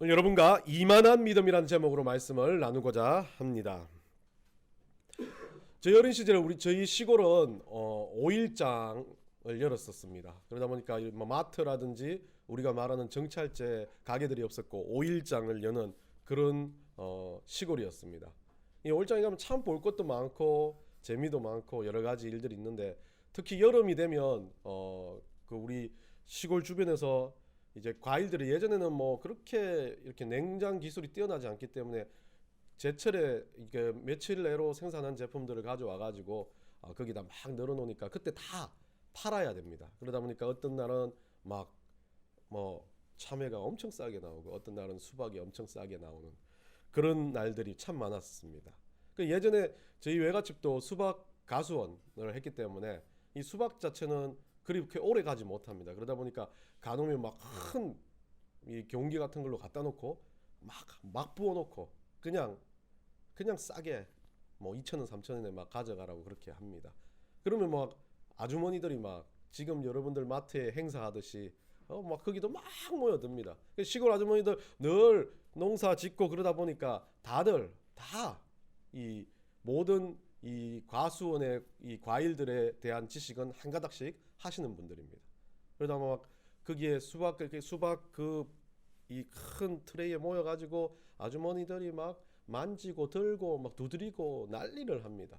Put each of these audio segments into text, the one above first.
오늘 여러분과 이만한 믿음이라는 제목으로 말씀을 나누고자 합니다. 저희 어린 시절에 저희 시골은 5일장을 열었었습니다. 그러다 보니까 마트라든지 우리가 말하는 정찰제 가게들이 없었고 5일장을 여는 그런 시골이었습니다. 이 5일장에 가면 참 볼 것도 많고 재미도 많고 여러 가지 일들이 있는데, 특히 여름이 되면 그 우리 시골 주변에서 이제 과일들이 예전에는 뭐 그렇게 이렇게 냉장 기술이 뛰어나지 않기 때문에 제철에 이게 며칠 내로 생산한 제품들을 가져와 가지고 거기다 막 널어 놓으니까 그때 다 팔아야 됩니다. 그러다 보니까 어떤 날은 막 뭐 참외가 엄청 싸게 나오고 어떤 날은 수박이 엄청 싸게 나오는 그런 날들이 참 많았습니다. 그 예전에 저희 외갓집도 수박 가수원을 했기 때문에 이 수박 자체는 그렇게 오래 가지 못합니다. 그러다 보니까 가놓으면 막 큰 이 경기 같은 걸로 갖다 놓고 막 부어 놓고 그냥 싸게 뭐 2,000원 3,000원에 막 가져가라고 그렇게 합니다. 그러면 막 아주머니들이 막 지금 여러분들 마트에 행사하듯이 막 거기도 막 모여듭니다. 시골 아주머니들 늘 농사 짓고 그러다 보니까 다들 다 이 모든 이 과수원의 이 과일들에 대한 지식은 한 가닥씩 하시는 분들입니다. 그러다 막 거기에 수박 그 이 큰 트레이에 모여 가지고 아주머니들이 막 만지고 들고 막 두드리고 난리를 합니다.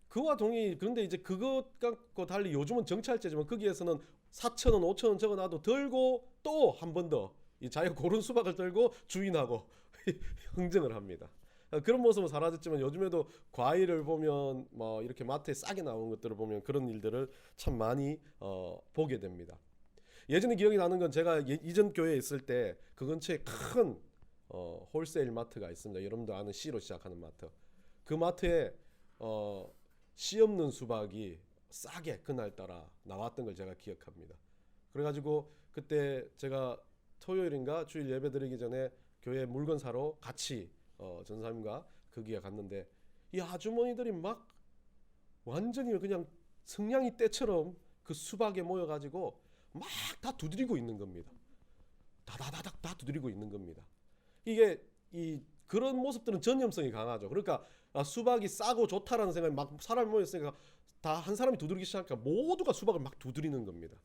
그와 동의. 그런데 이제 그것 갖고 달리 요즘은 정찰제지만 거기에서는 4,000원 5,000원 적어 놔도 들고 또 한 번 더 이 자기가 고른 수박을 들고 주인하고 흥정을 합니다. 그런 모습은 사라졌지만 요즘에도 과일을 보면 뭐 이렇게 마트에 싸게 나오는 것들을 보면 그런 일들을 참 많이 보게 됩니다. 예전에 기억이 나는 건 제가 이전 교회에 있을 때 그 근처에 큰 홀세일 마트가 있습니다. 여러분도 아는 C로 시작하는 마트. 그 마트에 씨 없는 수박이 싸게 그날따라 나왔던 걸 제가 기억합니다. 그래가지고 그때 제가 토요일인가 주일 예배 드리기 전에 교회 물건 사러 같이 전사님과 거기에 갔는데 이 아주머니들이 막 완전히 그냥 성냥이 떼처럼 그 수박에 모여가지고 막 다 두드리고 있는 겁니다. 다다다닥 다 두드리고 있는 겁니다. 이게 이 그런 모습들은 전염성이 강하죠. 그러니까 수박이 싸고 좋다라는 생각이 막 사람이 모였으니까 다 한 사람이 두드리기 시작하니까 모두가 수박을 막 두드리는 겁니다.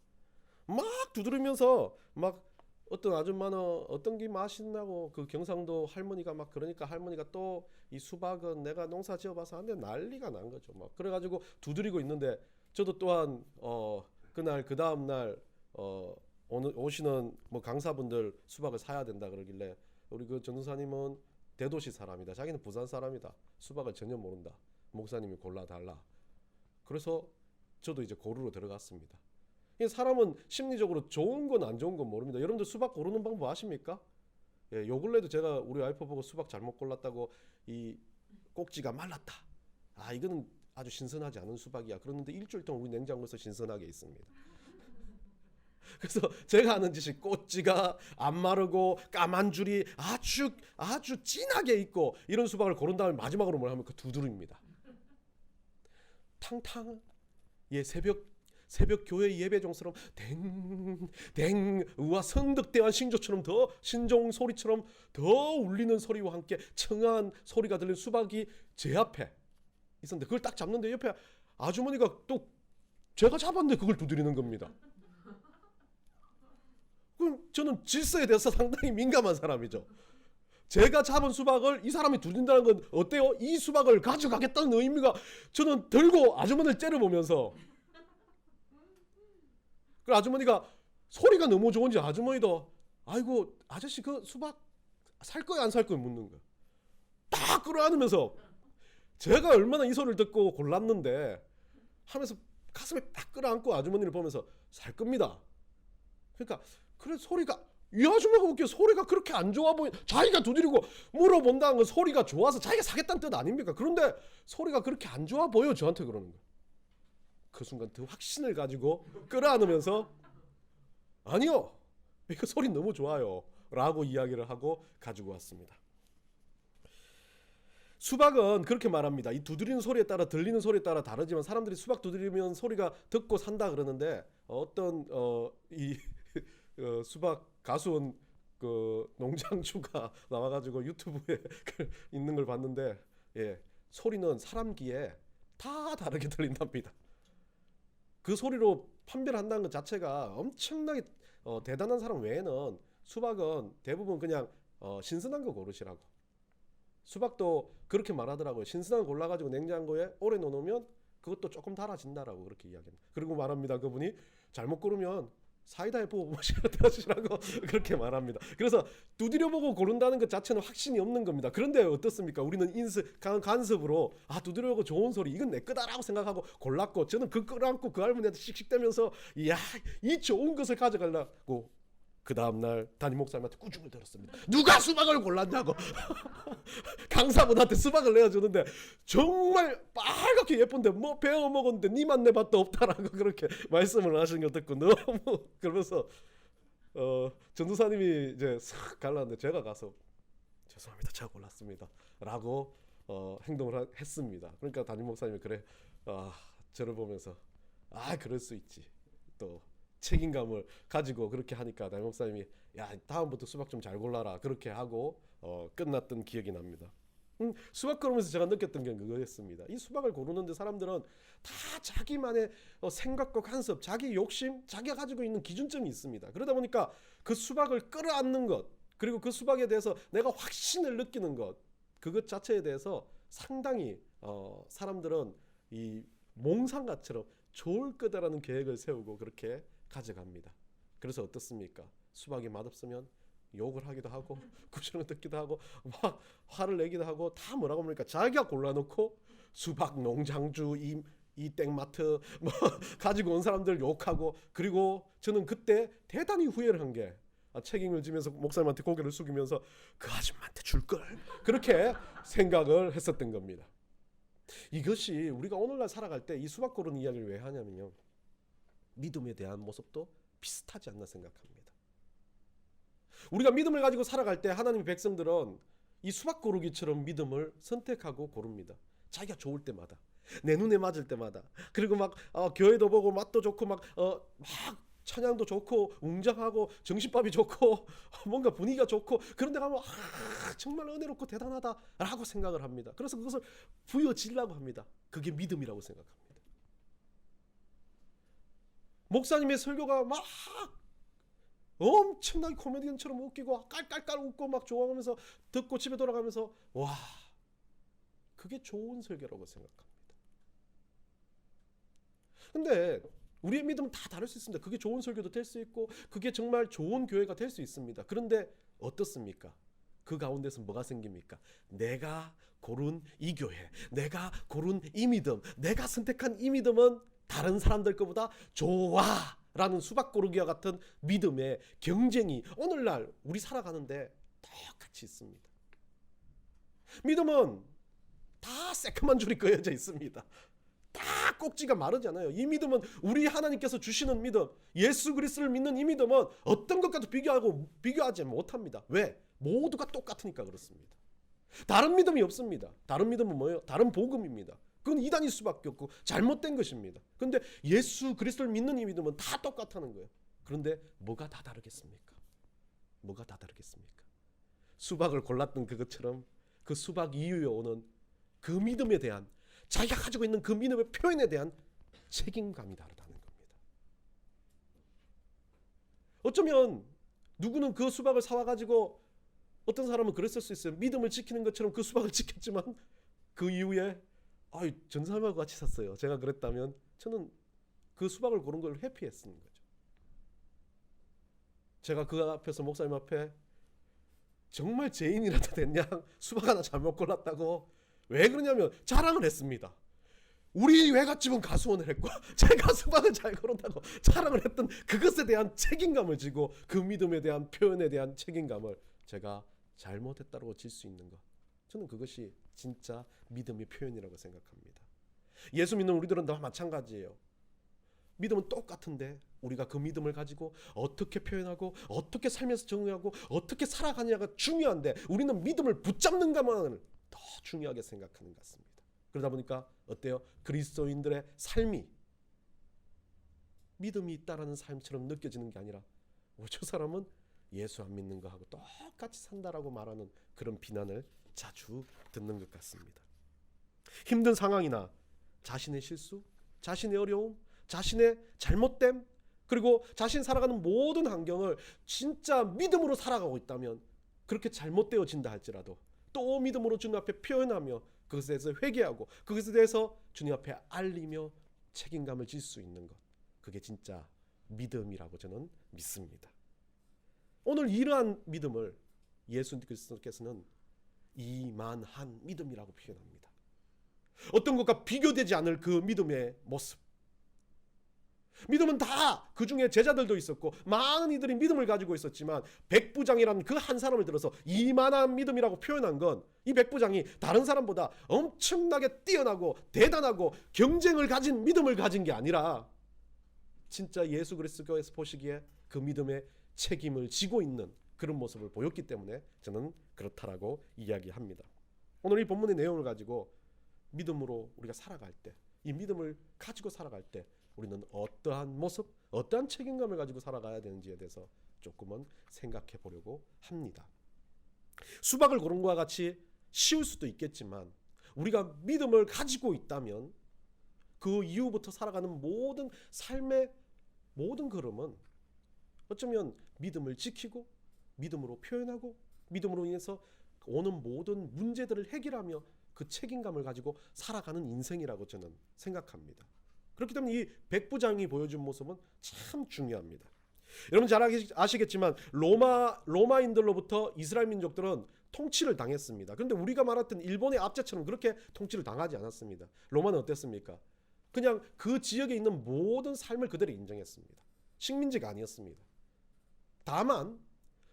막 두드리면서 막 어떤 아줌마는 어떤 게 맛있나고 그 경상도 할머니가 막 그러니까 할머니가 또 이 수박은 내가 농사 지어봐서 한데 난리가 난 거죠. 막 그래가지고 두드리고 있는데 저도 또한 그날 그 다음 날 오늘 오시는 뭐 강사분들 수박을 사야 된다 그러길래 우리 그 전도사님은 대도시 사람이다. 자기는 부산 사람이다. 수박을 전혀 모른다. 목사님이 골라달라. 그래서 저도 이제 고르러 들어갔습니다. 사람은 심리적으로 좋은 건 안 좋은 건 모릅니다. 여러분들 수박 고르는 방법 아십니까? 예, 요 근래도 제가 우리 와이프 보고 수박 잘못 골랐다고 이 꼭지가 말랐다. 이거는 아주 신선하지 않은 수박이야. 그러는데 일주일 동안 우리 냉장고에서 신선하게 있습니다. 그래서 제가 하는 짓이 꼭지가 안 마르고 까만 줄이 아주 진하게 있고 이런 수박을 고른 다음에 마지막으로 뭘 하면 그 두드립니다. 탕탕. 예, 새벽 교회 예배 종처럼 댕댕 우와 성덕대한 신조처럼 더 신종 소리처럼 더 울리는 소리와 함께 청아한 소리가 들리는 수박이 제 앞에 있었는데 그걸 딱 잡는데 옆에 아주머니가 또 제가 잡았는데 그걸 두드리는 겁니다. 그럼 저는 질서에 대해서 상당히 민감한 사람이죠. 제가 잡은 수박을 이 사람이 두드린다는 건 어때요? 이 수박을 가져가겠다는 의미가. 저는 들고 아주머니를 째려보면서 그 아주머니가 소리가 너무 좋은지 아주머니도 아이고 아저씨 그 수박 살 거야 안 살 거야 묻는 거야. 딱 끌어안으면서 제가 얼마나 이 소리를 듣고 골랐는데 하면서 가슴에 딱 끌어안고 아주머니를 보면서 살 겁니다. 그러니까 그래 소리가 이 아줌마가 웃겨. 소리가 그렇게 안 좋아 보이. 자기가 두드리고 물어본다는 건 소리가 좋아서 자기가 사겠다는 뜻 아닙니까? 그런데 소리가 그렇게 안 좋아 보여 저한테 그러는 거야. 그 순간 더 확신을 가지고 끌어안으면서 아니요 이거 소리 너무 좋아요 라고 이야기를 하고 가지고 왔습니다. 수박은 그렇게 말합니다. 이 두드리는 소리에 따라 들리는 소리에 따라 다르지만 사람들이 수박 두드리면 소리가 듣고 산다 그러는데 어떤 이 수박 가수원 그 농장주가 나와가지고 유튜브에 있는 걸 봤는데, 예, 소리는 사람 귀에 다 다르게 들린답니다. 그 소리로 판별을 한다는 것 자체가 엄청나게 대단한 사람 외에는 수박은 대부분 그냥 신선한 거 고르시라고. 수박도 그렇게 말하더라고요. 신선한 거 골라가지고 냉장고에 오래 넣어놓으면 그것도 조금 달아진다라고 그렇게 이야기합니다. 그리고 말합니다. 그분이 잘못 고르면 사이다에 부어 마시라고 그렇게 말합니다. 그래서 두드려보고 고른다는 것 자체는 확신이 없는 겁니다. 그런데 어떻습니까? 우리는 간섭으로 두드려보고 좋은 소리 이건 내 거다라고 생각하고 골랐고, 저는 그 끌어안고 그 할머니한테 씩씩대면서 이야 이 좋은 것을 가져가려고 그 다음날 담임 목사님한테 꾸중을 들었습니다. 누가 수박을 골랐냐고. 강사분한테 수박을 내어주는데 정말 빨갛게 예쁜데 뭐 베어 먹었는데 니만 내봤다 없다라고 그렇게 말씀을 하신 거 듣고 너무 그러면서 전도사님이 이제 싹 갈랐는데 제가 가서 죄송합니다, 제가 골랐습니다 라고 행동을 했습니다. 그러니까 담임 목사님이 그래 저를 보면서 그럴 수 있지, 또 책임감을 가지고 그렇게 하니까 담임 목사님이 야 다음부터 수박 좀 잘 골라라 그렇게 하고 끝났던 기억이 납니다. 수박 고르면서 제가 느꼈던 게 그거였습니다. 이 수박을 고르는데 사람들은 다 자기만의 생각과 간섭, 자기 욕심, 자기가 가지고 있는 기준점이 있습니다. 그러다 보니까 그 수박을 끌어안는 것, 그리고 그 수박에 대해서 내가 확신을 느끼는 것, 그것 자체에 대해서 상당히 사람들은 이 몽상가처럼 좋을 거다라는 계획을 세우고 그렇게 가져갑니다. 그래서 어떻습니까? 수박이 맛없으면 욕을 하기도 하고 구실을 듣기도 하고 막 화를 내기도 하고 다 뭐라고 합니까? 자기가 골라놓고 수박 농장주 이 땡마트 뭐 가지고 온 사람들 욕하고, 그리고 저는 그때 대단히 후회를 한 게 책임을 지면서 목사님한테 고개를 숙이면서 그 아줌마한테 줄걸 그렇게 생각을 했었던 겁니다. 이것이 우리가 오늘날 살아갈 때 이 수박 고르는 이야기를 왜 하냐면요, 믿음에 대한 모습도 비슷하지 않나 생각합니다. 우리가 믿음을 가지고 살아갈 때 하나님의 백성들은 이 수박 고르기처럼 믿음을 선택하고 고릅니다. 자기가 좋을 때마다, 내 눈에 맞을 때마다, 그리고 막 교회도 보고 맛도 좋고 막 찬양도 좋고 웅장하고 정신밥이 좋고 뭔가 분위기가 좋고 그런 데 가면 정말 은혜롭고 대단하다라고 생각을 합니다. 그래서 그것을 부여지려고 합니다. 그게 믿음이라고 생각합니다. 목사님의 설교가 막 엄청나게 코미디언처럼 웃기고 깔깔깔 웃고 막 좋아하면서 듣고 집에 돌아가면서 와, 그게 좋은 설교라고 생각합니다. 근데 우리의 믿음은 다 다를 수 있습니다. 그게 좋은 설교도 될 수 있고 그게 정말 좋은 교회가 될 수 있습니다. 그런데 어떻습니까? 그 가운데서 뭐가 생깁니까? 내가 고른 이 교회, 내가 고른 이 믿음, 내가 선택한 이 믿음은 다른 사람들 것보다 좋아 라는 수박 고르기와 같은 믿음의 경쟁이 오늘날 우리 살아가는데 똑같이 있습니다. 믿음은 다 새까만 줄이 그어져 있습니다. 다 꼭지가 마르지 않아요. 이 믿음은 우리 하나님께서 주시는 믿음, 예수 그리스도를 믿는 이 믿음은 어떤 것과도 비교하지 못합니다. 왜? 모두가 똑같으니까 그렇습니다. 다른 믿음이 없습니다. 다른 믿음은 뭐예요? 다른 복음입니다. 그건 이단일 수밖에 없고 잘못된 것입니다. 그런데 예수 그리스도를 믿는 이 믿음은 다 똑같다는 거예요. 그런데 뭐가 다 다르겠습니까? 뭐가 다 다르겠습니까? 수박을 골랐던 그것처럼 그 수박 이후에 오는 그 믿음에 대한, 자기가 가지고 있는 그 믿음의 표현에 대한 책임감이 다르다는 겁니다. 어쩌면 누구는 그 수박을 사와가지고, 어떤 사람은 그랬을 수 있어요. 믿음을 지키는 것처럼 그 수박을 지켰지만 그 이후에 전사님하고 같이 샀어요. 제가 그랬다면 저는 그 수박을 고른 걸 회피했는 거죠. 제가 그 앞에서 목사님 앞에 정말 죄인이라도 됐냐, 수박 하나 잘못 골랐다고, 왜 그러냐면 자랑을 했습니다. 우리 외갓집은 가수원을 했고 제가 수박을 잘 고른다고 자랑을 했던 그것에 대한 책임감을 지고, 그 믿음에 대한 표현에 대한 책임감을 제가 잘못했다고 질 수 있는 것, 저는 그것이 진짜 믿음의 표현이라고 생각합니다. 예수 믿는 우리들은 다 마찬가지예요. 믿음은 똑같은데 우리가 그 믿음을 가지고 어떻게 표현하고 어떻게 살면서 정의하고 어떻게 살아가냐가 중요한데, 우리는 믿음을 붙잡는 것만을 더 중요하게 생각하는 것 같습니다. 그러다 보니까 어때요? 그리스도인들의 삶이 믿음이 있다라는 삶처럼 느껴지는 게 아니라 저 사람은 예수 안 믿는 거하고 똑같이 산다라고 말하는 그런 비난을 자주 듣는 것 같습니다. 힘든 상황이나 자신의 실수, 자신의 어려움, 자신의 잘못됨, 그리고 자신 살아가는 모든 환경을 진짜 믿음으로 살아가고 있다면, 그렇게 잘못되어진다 할지라도 또 믿음으로 주님 앞에 표현하며 그것에 대해서 회개하고 그것에 대해서 주님 앞에 알리며 책임감을 질 수 있는 것, 그게 진짜 믿음이라고 저는 믿습니다. 오늘 이러한 믿음을 예수 그리스도께서는 이만한 믿음이라고 표현합니다. 어떤 것과 비교되지 않을 그 믿음의 모습. 믿음은 다 그 중에 제자들도 있었고 많은 이들이 믿음을 가지고 있었지만 백부장이라는 그 한 사람을 들어서 이만한 믿음이라고 표현한 건, 이 백부장이 다른 사람보다 엄청나게 뛰어나고 대단하고 경쟁을 가진 믿음을 가진 게 아니라 진짜 예수 그리스도께서 보시기에 그 믿음의 책임을 지고 있는 그런 모습을 보였기 때문에 저는 그렇다라고 이야기합니다. 오늘 이 본문의 내용을 가지고 믿음으로 우리가 살아갈 때, 이 믿음을 가지고 살아갈 때 우리는 어떠한 모습, 어떠한 책임감을 가지고 살아가야 되는지에 대해서 조금은 생각해 보려고 합니다. 수박을 고른 것과 같이 쉬울 수도 있겠지만 우리가 믿음을 가지고 있다면 그 이후부터 살아가는 모든 삶의 모든 걸음은 어쩌면 믿음을 지키고 믿음으로 표현하고 믿음으로 인해서 오는 모든 문제들을 해결하며 그 책임감을 가지고 살아가는 인생이라고 저는 생각합니다. 그렇기 때문에 이 백부장이 보여준 모습은 참 중요합니다. 여러분 잘 아시겠지만 로마인들로부터 이스라엘 민족들은 통치를 당했습니다. 그런데 우리가 말했던 일본의 압제처럼 그렇게 통치를 당하지 않았습니다. 로마는 어땠습니까? 그냥 그 지역에 있는 모든 삶을 그대로 인정했습니다. 식민지가 아니었습니다. 다만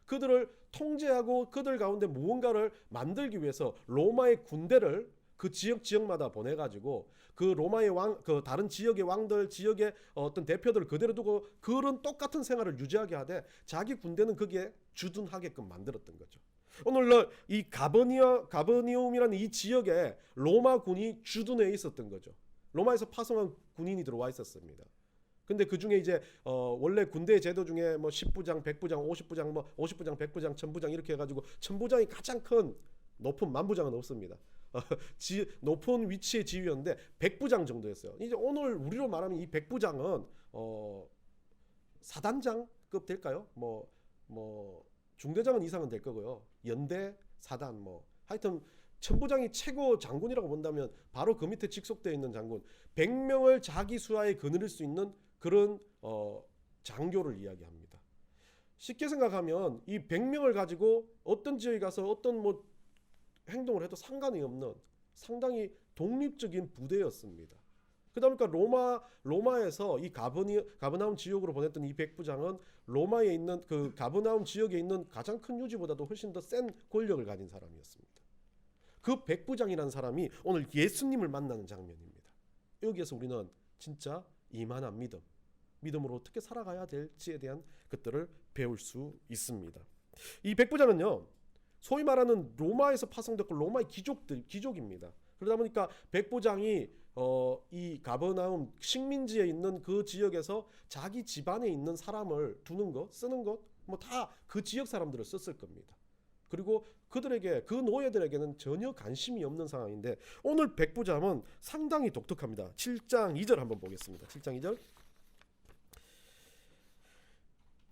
그들을 통제하고 그들 가운데 무언가를 만들기 위해서 로마의 군대를 그 지역마다 보내가지고 그 로마의 그 다른 지역의 왕들, 지역의 어떤 대표들을 그대로 두고 그런 똑같은 생활을 유지하게 하되 자기 군대는 거기에 주둔하게끔 만들었던 거죠. 오늘날 이 가버니움이라는 이 지역에 로마군이 주둔해 있었던 거죠. 로마에서 파송한 군인이 들어와 있었습니다. 근데 그 중에 이제 원래 군대 제도 중에 뭐 10부장, 100부장, 50부장, 뭐 50부장, 100부장, 1000부장 이렇게 해가지고 1000부장이 가장 큰 높은 만부장은 없습니다. 높은 위치의 지휘였는데 100부장 정도였어요. 이제 오늘 우리로 말하면 이 100부장은 사단장급 될까요? 뭐 중대장은 이상은 될 거고요. 연대, 사단 뭐 하여튼 1000부장이 최고 장군이라고 본다면 바로 그 밑에 직속되어 있는 장군 100명을 자기 수하에 거느릴 수 있는 그런 장교를 이야기합니다. 쉽게 생각하면 이 100명을 가지고 어떤 지역에 가서 어떤 뭐 행동을 해도 상관이 없는 상당히 독립적인 부대였습니다. 그러다 보니까 로마에서 이 가버나움 지역으로 보냈던 이 백부장은 로마에 있는 그 가버나움 지역에 있는 가장 큰 유지보다도 훨씬 더 센 권력을 가진 사람이었습니다. 그 백부장이라는 사람이 오늘 예수님을 만나는 장면입니다. 여기에서 우리는 진짜 이만한 믿음으로 어떻게 살아가야 될지에 대한 것들을 배울 수 있습니다. 이 백부장은요, 소위 말하는 로마에서 파송됐고 로마의 귀족입니다. 그러다 보니까 백부장이 이 가버나움 식민지에 있는 그 지역에서 자기 집안에 있는 사람을 두는 것, 쓰는 것, 뭐 다 그 지역 사람들을 썼을 겁니다. 그리고 그들에게, 그 노예들에게는 전혀 관심이 없는 상황인데 오늘 백부장은 상당히 독특합니다. 7장 2절 한번 보겠습니다. 7장 2절.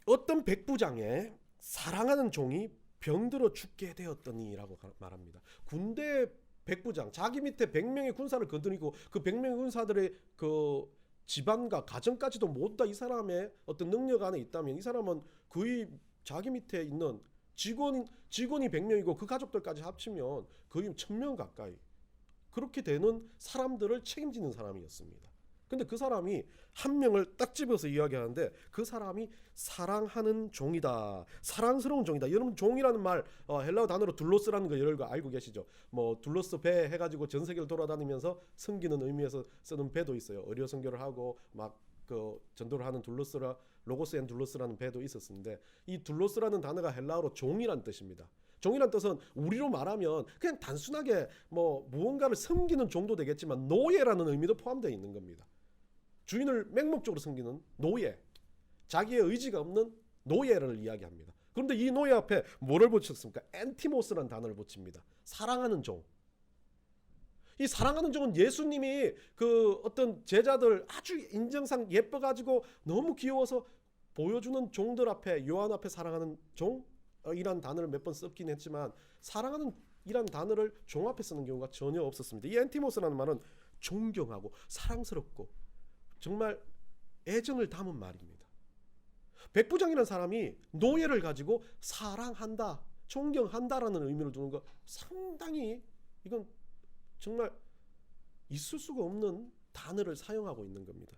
어떤 백부장의 사랑하는 종이 병들어 죽게 되었더니라고 말합니다. 군대 백부장, 자기 밑에 100명의 군사를 거느리고 그 100명의 군사들의 그 집안과 가정까지도 모두 다 이 사람의 어떤 능력 안에 있다면 이 사람은 거의 자기 밑에 있는 직원이 100명이고 그 가족들까지 합치면 거의 1000명 가까이 그렇게 되는 사람들을 책임지는 사람이었습니다. 근데 그 사람이 한 명을 딱 집어서 이야기하는데 그 사람이 사랑하는 종이다, 사랑스러운 종이다. 여러분 종이라는 말 헬라어 단어로 둘로스라는 거 여러분 알고 계시죠? 뭐 둘로스 배 해가지고 전 세계를 돌아다니면서 섬기는 의미에서 쓰는 배도 있어요. 의료 선교를 하고 막 그 전도를 하는 둘로스라 로고스 앤 둘로스라는 배도 있었는데 이 둘로스라는 단어가 헬라어로 종이란 뜻입니다. 종이란 뜻은 우리로 말하면 그냥 단순하게 뭐 무언가를 섬기는 종도 되겠지만 노예라는 의미도 포함되어 있는 겁니다. 주인을 맹목적으로 섬기는 노예, 자기의 의지가 없는 노예를 이야기합니다. 그런데 이 노예 앞에 뭐를 붙였습니까? 엔티모스라는 단어를 붙입니다. 사랑하는 종. 이 사랑하는 종은 예수님이 그 어떤 제자들 아주 인정상 예뻐가지고 너무 귀여워서 보여주는 종들 앞에, 요한 앞에 사랑하는 종이란 단어를 몇 번 썼긴 했지만 사랑하는 이란 단어를 종 앞에 쓰는 경우가 전혀 없었습니다. 이 엔티모스라는 말은 존경하고 사랑스럽고 정말 애정을 담은 말입니다. 백부장이라는 사람이 노예를 가지고 사랑한다, 존경한다라는 의미를 두는 거 상당히 이건 정말 있을 수가 없는 단어를 사용하고 있는 겁니다.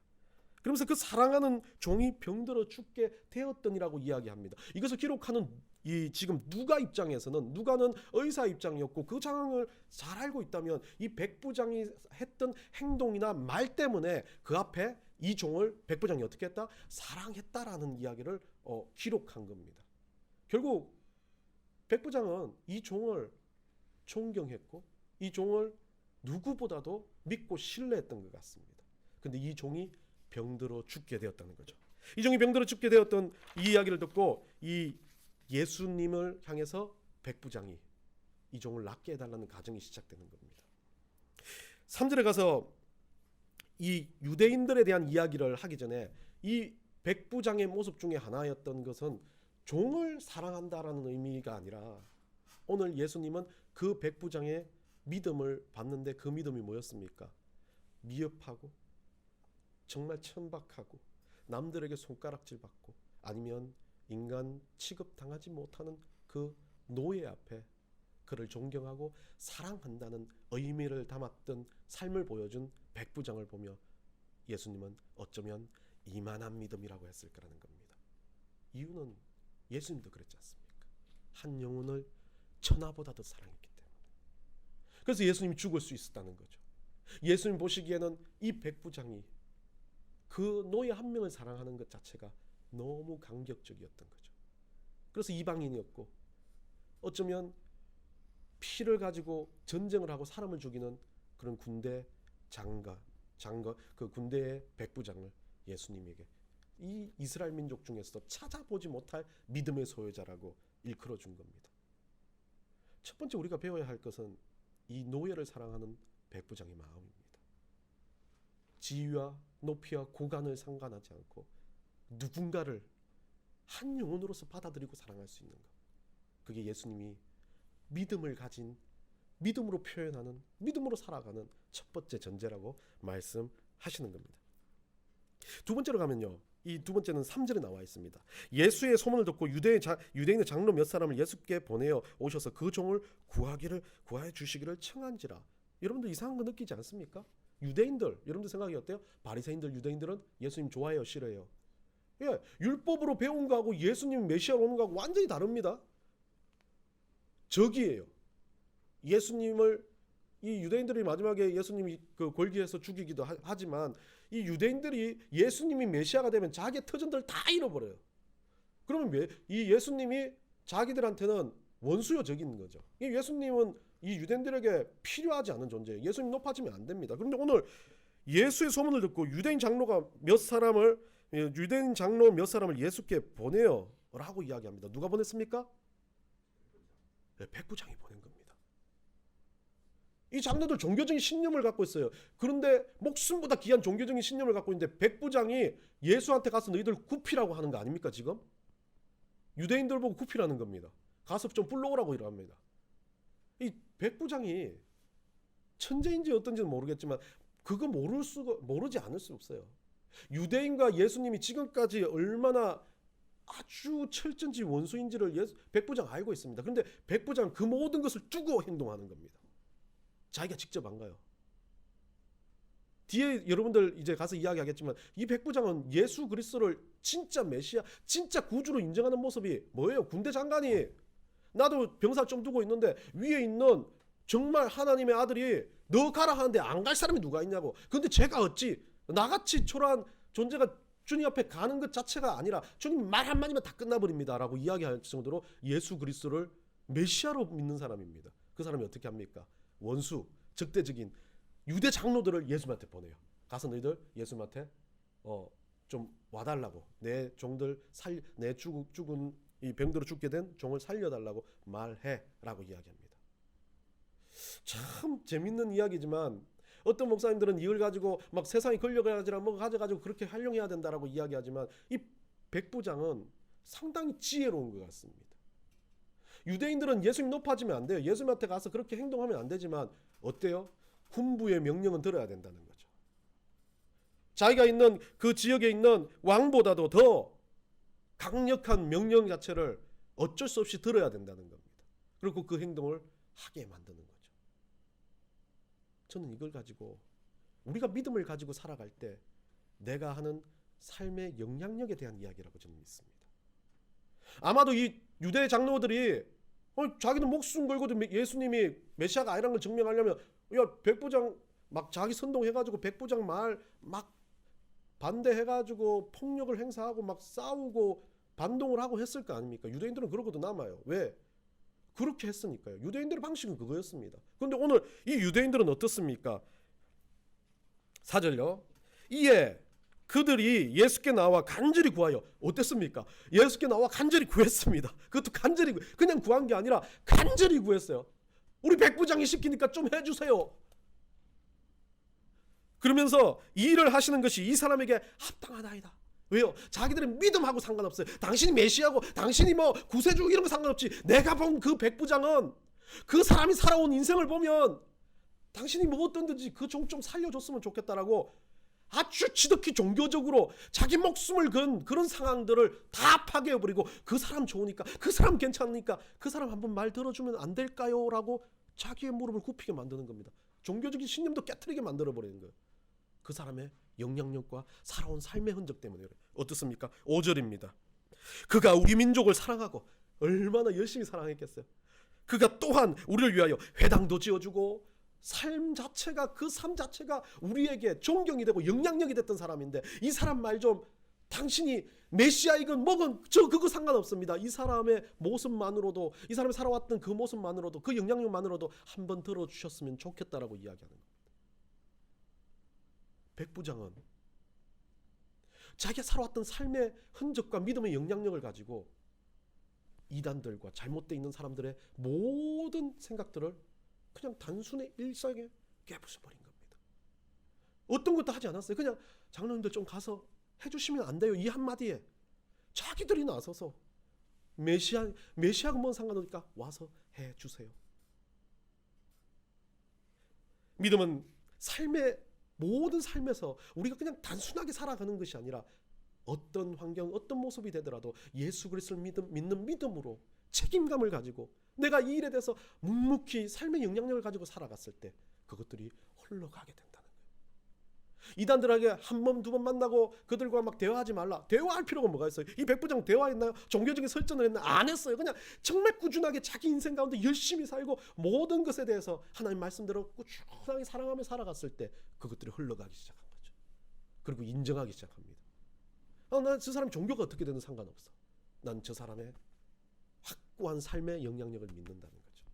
그러면서 그 사랑하는 종이 병들어 죽게 되었더니라고 이야기합니다. 이것을 기록하는 이 지금 누가 입장에서는, 누가는 의사 입장이었고 그 상황을 잘 알고 있다면 이 백부장이 했던 행동이나 말 때문에 그 앞에 이 종을 백부장이 어떻게 했다? 사랑했다라는 이야기를 기록한 겁니다. 결국 백부장은 이 종을 존경했고 이 종을 누구보다도 믿고 신뢰했던 것 같습니다. 근데 이 종이 병들어 죽게 되었다는 거죠. 이 종이 병들어 죽게 되었던 이 이야기를 듣고 이 예수님을 향해서 백부장이 이 종을 낫게 해달라는 가정이 시작되는 겁니다. 3절에 가서 이 유대인들에 대한 이야기를 하기 전에 이 백부장의 모습 중에 하나였던 것은 종을 사랑한다라는 의미가 아니라 오늘 예수님은 그 백부장의 믿음을 봤는데 그 믿음이 뭐였습니까? 미흡하고 정말 천박하고 남들에게 손가락질 받고 아니면 인간 취급당하지 못하는 그 노예 앞에 그를 존경하고 사랑한다는 의미를 담았던 삶을 보여준 백부장을 보며 예수님은 어쩌면 이만한 믿음이라고 했을 거라는 겁니다. 이유는 예수님도 그랬지 않습니까? 한 영혼을 천하보다 더 사랑했기 때문에. 그래서 예수님이 죽을 수 있었다는 거죠. 예수님 보시기에는 이 백부장이 그 노예 한 명을 사랑하는 것 자체가 너무 감격적이었던 거죠. 그래서 이방인이었고 어쩌면 피를 가지고 전쟁을 하고 사람을 죽이는 그런 군대 장관 그 군대의 백부장을 예수님에게 이 이스라엘 민족 중에서도 찾아보지 못할 믿음의 소유자라고 일컬어 준 겁니다. 첫 번째 우리가 배워야 할 것은 이 노예를 사랑하는 백부장의 마음입니다. 지위와 높이와 고관을 상관하지 않고 누군가를 한 영혼으로서 받아들이고 사랑할 수 있는 것. 그게 예수님이 믿음을 가진, 믿음으로 표현하는, 믿음으로 살아가는 첫 번째 전제라고 말씀하시는 겁니다. 두 번째로 가면요. 이 두 번째는 3절에 나와 있습니다. 예수의 소문을 듣고 유대인의 장로 몇 사람을 예수께 보내어 오셔서 그 종을 구하여 주시기를 청한지라. 여러분들 이상한 거 느끼지 않습니까? 유대인들, 여러분들 생각이 어때요? 바리새인들, 유대인들은 예수님 좋아해요, 싫어해요? 예, 율법으로 배운 거하고 예수님 메시아로 오는 거하고 완전히 다릅니다. 적이에요. 예수님을 이 유대인들이 마지막에 예수님이 그 골기에서 죽이기도 하지만 이 유대인들이 예수님이 메시아가 되면 자기의 터전들을 다 잃어버려요. 그러면 이 예수님이 자기들한테는 원수요, 적이 있는 거죠. 이 예수님은 이 유대인들에게 필요하지 않은 존재예요. 예수님 높아지면 안 됩니다. 그런데 오늘 예수의 소문을 듣고 유대인 장로 몇 사람을 예수께 보내요 라고 이야기합니다. 누가 보냈습니까? 백부장이 보낸 겁니다. 이 장로들 종교적인 신념을 갖고 있어요. 그런데 목숨보다 귀한 종교적인 신념을 갖고 있는데 백부장이 예수한테 가서 너희들 굽히라고 하는 거 아닙니까 지금? 유대인들 보고 굽히라는 겁니다. 가서 좀 불러오라고 이러합니다. 이 백부장이 천재인지 어떤지는 모르겠지만 그거 모르지 않을 수 없어요. 유대인과 예수님이 지금까지 얼마나 아주 철저히 원수인지를 백부장 알고 있습니다. 그런데 백부장 그 모든 것을 두고 행동하는 겁니다. 자기가 직접 안 가요. 뒤에 여러분들 이제 가서 이야기하겠지만 이 백부장은 예수 그리스도를 진짜 메시아, 진짜 구주로 인정하는 모습이 뭐예요? 군대 장관이 나도 병사 좀 두고 있는데 위에 있는 정말 하나님의 아들이 너 가라 하는데 안 갈 사람이 누가 있냐고. 근데 제가 어찌 나같이 초라한 존재가 주님 앞에 가는 것 자체가 아니라 주님 말 한마디면 다 끝나버립니다 라고 이야기할 정도로 예수 그리스도를 메시아로 믿는 사람입니다. 그 사람이 어떻게 합니까? 원수, 적대적인 유대 장로들을 예수님한테 보내요. 가서 너희들 예수님한테 좀 와달라고 내 종들 내 죽은 이 병들어 죽게 된 종을 살려달라고 말해라고 이야기합니다. 참 재밌는 이야기지만 어떤 목사님들은 이걸 가지고 막 세상이 걸려가지고 뭐 가져가지고 그렇게 활용해야 된다라고 이야기하지만 이 백부장은 상당히 지혜로운 것 같습니다. 유대인들은 예수님 높아지면 안 돼요. 예수님한테 가서 그렇게 행동하면 안 되지만 어때요? 군부의 명령은 들어야 된다는 거죠. 자기가 있는 그 지역에 있는 왕보다도 더 강력한 명령 자체를 어쩔 수 없이 들어야 된다는 겁니다. 그리고 그 행동을 하게 만드는 거죠. 저는 이걸 가지고 우리가 믿음을 가지고 살아갈 때 내가 하는 삶의 영향력에 대한 이야기라고 저는 믿습니다. 아마도 이 유대 장로들이 자기는 목숨 걸고도 예수님이 메시아가 아니라는 걸 증명하려면 야 백부장 막 자기 선동해가지고 백부장 말 막 반대해가지고 폭력을 행사하고 막 싸우고 반동을 하고 했을 거 아닙니까? 유대인들은 그러고도 남아요. 왜? 그렇게 했으니까요. 유대인들의 방식은 그거였습니다. 그런데 오늘 이 유대인들은 어떻습니까? 4절요. 이에 그들이 예수께 나와 간절히 구하여 어땠습니까? 예수께 나와 간절히 구했습니다. 그것도 간절히 그냥 구한 게 아니라 간절히 구했어요. 우리 백부장이 시키니까 좀 해주세요. 그러면서 이 일을 하시는 것이 이 사람에게 합당하다이다. 왜요? 자기들은 믿음하고 상관없어요. 당신이 메시아고 당신이 뭐 구세주 이런 거 상관없지. 내가 본 그 백부장은 그 사람이 살아온 인생을 보면 당신이 뭐 어떤든지 그 종 좀 살려줬으면 좋겠다라고 아주 지극히 종교적으로 자기 목숨을 건 그런 상황들을 다 파괴해버리고 그 사람 좋으니까 그 사람 괜찮으니까 그 사람 한번 말 들어주면 안 될까요? 라고 자기의 무릎을 굽히게 만드는 겁니다. 종교적인 신념도 깨트리게 만들어버리는 거예요. 그 사람의 영향력과 살아온 삶의 흔적 때문에 그래요. 어떻습니까? 5절입니다. 그가 우리 민족을 사랑하고 얼마나 열심히 사랑했겠어요. 그가 또한 우리를 위하여 회당도 지어주고 삶 자체가 그 삶 자체가 우리에게 존경이 되고 영향력이 됐던 사람인데 이 사람 말 좀 당신이 메시아이건 뭐건 저 그거 상관없습니다. 이 사람의 모습만으로도 이 사람이 살아왔던 그 모습만으로도 그 영향력만으로도 한번 들어주셨으면 좋겠다라고 이야기하는 겁니다. 백부장은 자기가 살아왔던 삶의 흔적과 믿음의 영향력을 가지고 이단들과 잘못되어 있는 사람들의 모든 생각들을 그냥 단순히 일상에 깨부숴버린 겁니다. 어떤 것도 하지 않았어요. 그냥 장로님들 좀 가서 해주시면 안 돼요. 이 한마디에 자기들이 나서서 메시아가 뭔 상관없으니까 와서 해주세요. 믿음은 모든 삶에서 우리가 그냥 단순하게 살아가는 것이 아니라 어떤 환경, 어떤 모습이 되더라도 예수 그리스도를 믿는 믿음으로 책임감을 가지고 내가 이 일에 대해서 묵묵히 삶의 영향력을 가지고 살아갔을 때 그것들이 흘러가게 된다는 거예요. 이단들에게 한 번, 두 번 만나고 그들과 막 대화하지 말라. 대화할 필요가 뭐가 있어요? 이 백부장 대화했나요? 종교적인 설전을 했나요? 안 했어요. 그냥 정말 꾸준하게 자기 인생 가운데 열심히 살고 모든 것에 대해서 하나님 말씀대로 꾸준하게 사랑하며 살아갔을 때 그것들이 흘러가기 시작한 거죠. 그리고 인정하기 시작합니다. 난 저 사람 종교가 어떻게 되든 상관없어. 난 저 사람의 확고한 삶의 영향력을 믿는다는 거죠.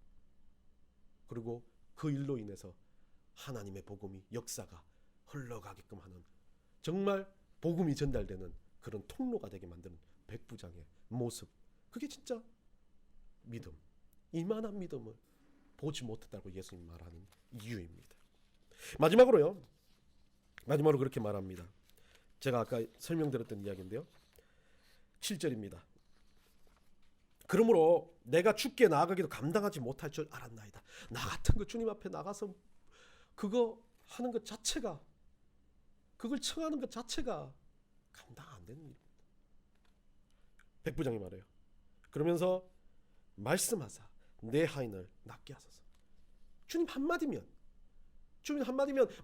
그리고 그 일로 인해서 하나님의 복음이 역사가 흘러가게끔 하는 정말 복음이 전달되는 그런 통로가 되게 만드는 백부장의 모습. 그게 진짜 믿음. 이만한 믿음을 보지 못했다고 예수님 말하는 이유입니다. 마지막으로 그렇게 말합니다. 제가 아까 설명드렸던 이야기인데요. 7절입니다. 그러므로 내가 주께 나아가기도 감당하지 못할 줄 알았나이다. 나 같은 거 주님 앞에 나가서 그거 하는 것 자체가, 그걸 청하는 것 자체가 감당 안 되는 일입니다. 백부장이 말해요. 그러면서 말씀하사 내 하인을 낫게 하소서. 주님 한마디면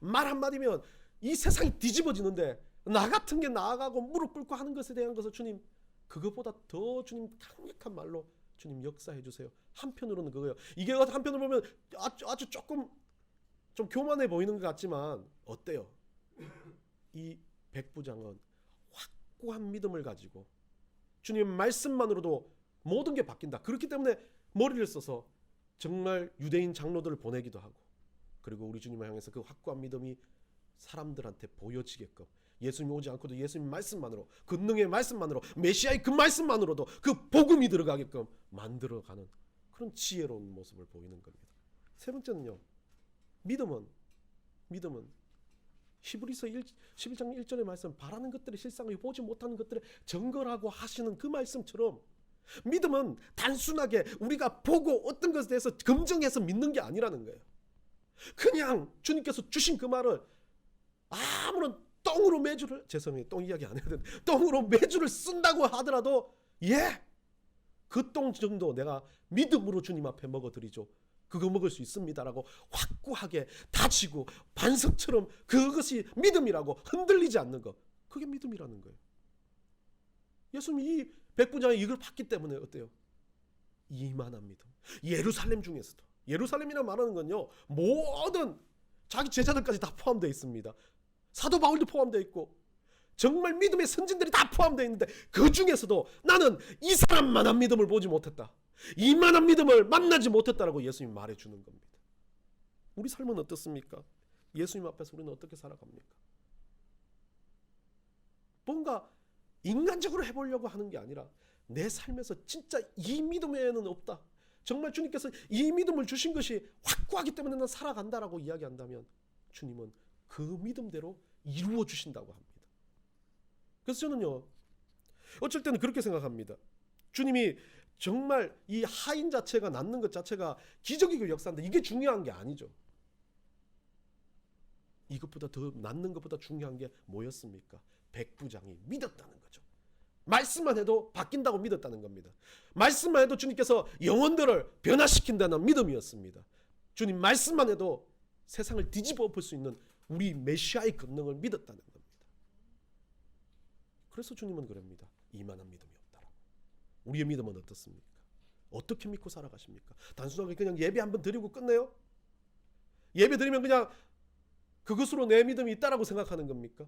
말 한마디면 이 세상이 뒤집어지는데 나 같은 게 나아가고 무릎 꿇고 하는 것에 대한 것을 주님 그것보다 더 주님 강력한 말로 주님 역사해 주세요. 한편으로는 그거예요. 이게 한편으로 보면 아주 조금 좀 교만해 보이는 것 같지만 어때요? 이 백부장은 확고한 믿음을 가지고 주님 말씀만으로도 모든 게 바뀐다. 그렇기 때문에 머리를 써서 정말 유대인 장로들을 보내기도 하고 그리고 우리 주님을 향해서 그 확고한 믿음이 사람들한테 보여지게끔 예수님이 오지 않고도 예수님 말씀만으로, 권능의 말씀만으로, 메시아의 그 말씀만으로도 그 복음이 들어가게끔 만들어가는 그런 지혜로운 모습을 보이는 겁니다. 세 번째는요, 믿음은 히브리서 11장 1절의 말씀, 바라는 것들의 실상을 보지 못하는 것들의 증거라고 하시는 그 말씀처럼 믿음은 단순하게 우리가 보고 어떤 것에 대해서 검증해서 믿는 게 아니라는 거예요. 그냥 주님께서 주신 그 말을 아무런 똥으로 매주를, 죄송해요, 똥 이야기 안 해야 되는데, 똥으로 매주를 쓴다고 하더라도 그 똥 정도 내가 믿음으로 주님 앞에 먹어드리죠, 그거 먹을 수 있습니다라고 확고하게 다지고 반석처럼 그것이 믿음이라고 흔들리지 않는 것, 그게 믿음이라는 거예요. 예수님이 이 백부장이 이걸 봤기 때문에 어때요? 이만한 믿음. 예루살렘 중에서도, 예루살렘이라 말하는 건요, 모든 자기 제자들까지 다 포함되어 있습니다. 사도 바울도 포함되어 있고 정말 믿음의 선진들이 다 포함되어 있는데, 그 중에서도 나는 이 사람만한 믿음을 보지 못했다, 이만한 믿음을 만나지 못했다라고 예수님이 말해주는 겁니다. 우리 삶은 어떻습니까? 예수님 앞에서 우리는 어떻게 살아갑니까? 뭔가 인간적으로 해보려고 하는 게 아니라 내 삶에서 진짜 이 믿음 외에는 없다, 정말 주님께서 이 믿음을 주신 것이 확고하기 때문에 난 살아간다라고 이야기한다면 주님은 그 믿음대로 이루어 주신다고 합니다. 그래서 저는요, 어쩔 때는 그렇게 생각합니다. 주님이 정말 이 하인 자체가 낫는 것 자체가 기적이고 역사인데 이게 중요한 게 아니죠. 이것보다 더 낫는 것보다 중요한 게 뭐였습니까? 백부장이 믿었다는 거죠. 말씀만 해도 바뀐다고 믿었다는 겁니다. 말씀만 해도 주님께서 영혼들을 변화시킨다는 믿음이었습니다. 주님 말씀만 해도 세상을 뒤집어 엎을 수 있는 우리 메시아의 권능을 믿었다는 겁니다. 그래서 주님은 그럽니다. 이만한 믿음이 없다라고. 우리의 믿음은 어떻습니까? 어떻게 믿고 살아가십니까? 단순하게 그냥 예배 한번 드리고 끝내요? 예배 드리면 그냥 그것으로 내 믿음이 있다라고 생각하는 겁니까?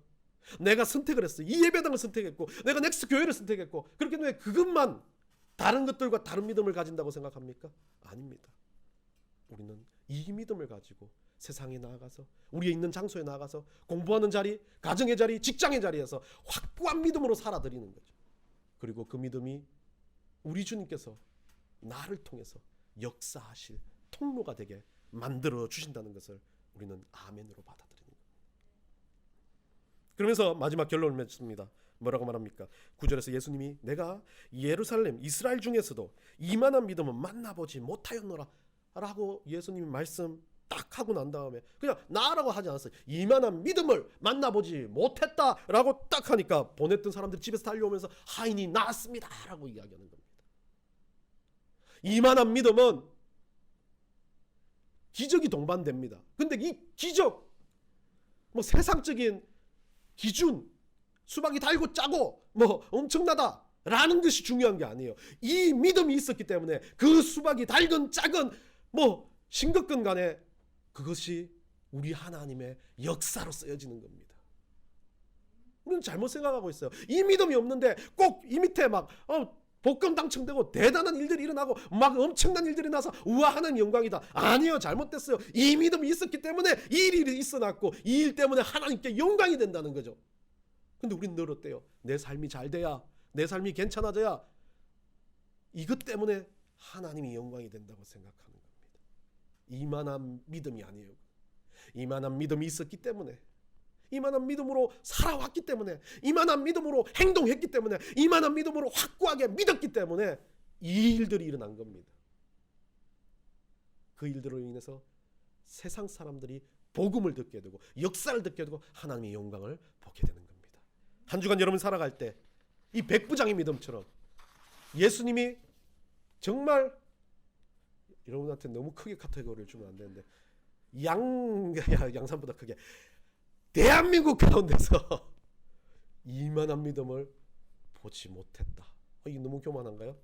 내가 선택을 했어. 이 예배당을 선택했고 내가 넥스트 교회를 선택했고, 그렇기 때문에 그것만 다른 것들과 다른 믿음을 가진다고 생각합니까? 아닙니다. 우리는 이 믿음을 가지고 세상에 나아가서, 우리의 있는 장소에 나아가서, 공부하는 자리, 가정의 자리, 직장의 자리에서 확고한 믿음으로 살아드리는 거죠. 그리고 그 믿음이 우리 주님께서 나를 통해서 역사하실 통로가 되게 만들어 주신다는 것을 우리는 아멘으로 받아들이는 겁니다. 그러면서 마지막 결론을 맺습니다. 뭐라고 말합니까? 9절에서 예수님이 내가 예루살렘 이스라엘 중에서도 이만한 믿음은 만나보지 못하였노라 라고 예수님이 말씀 딱 하고 난 다음에 그냥 나라고 하지 않았어요. 이만한 믿음을 만나보지 못했다라고 딱 하니까 보냈던 사람들이 집에서 달려오면서 하인이 나았습니다 라고 이야기하는 겁니다. 이만한 믿음은 기적이 동반됩니다. 근데 이 기적, 뭐 세상적인 기준, 수박이 달고 짜고 뭐 엄청나다 라는 것이 중요한 게 아니에요. 이 믿음이 있었기 때문에 그 수박이 달건 짜건 뭐 싱겁건 간에 그것이 우리 하나님의 역사로 쓰여지는 겁니다. 우리는 잘못 생각하고 있어요. 이 믿음이 없는데 꼭 이 밑에 막 복권 당첨되고 대단한 일들이 일어나고 막 엄청난 일들이 나서 우와 하나님 영광이다. 아니요, 잘못됐어요. 이 믿음이 있었기 때문에 이 일이 있어났고 이 일 때문에 하나님께 영광이 된다는 거죠. 근데 우리는 늘 어때요? 내 삶이 잘 돼야, 내 삶이 괜찮아져야 이것 때문에 하나님이 영광이 된다고 생각하는 겁니다. 이만한 믿음이 아니에요. 이만한 믿음이 있었기 때문에, 이만한 믿음으로 살아왔기 때문에, 이만한 믿음으로 행동했기 때문에, 이만한 믿음으로 확고하게 믿었기 때문에 이 일들이 일어난 겁니다. 그 일들로 인해서 세상 사람들이 복음을 듣게 되고 역사를 듣게 되고 하나님의 영광을 보게 되는 겁니다. 한 주간 여러분 살아갈 때 이 백부장의 믿음처럼 예수님이 정말, 여러분한테 너무 크게 카테고리를 주면 안 되는데 양산보다 크게 대한민국 가운데서 이만한 믿음을 보지 못했다. 이게 너무 교만한가요?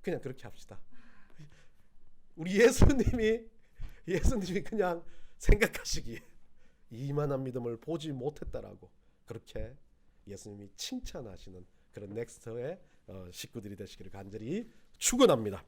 그냥 그렇게 합시다. 우리 예수님이 그냥 생각하시기에 이만한 믿음을 보지 못했다라고 그렇게 예수님이 칭찬하시는 그런 넥스트의 식구들이 되시기를 간절히 축원합니다.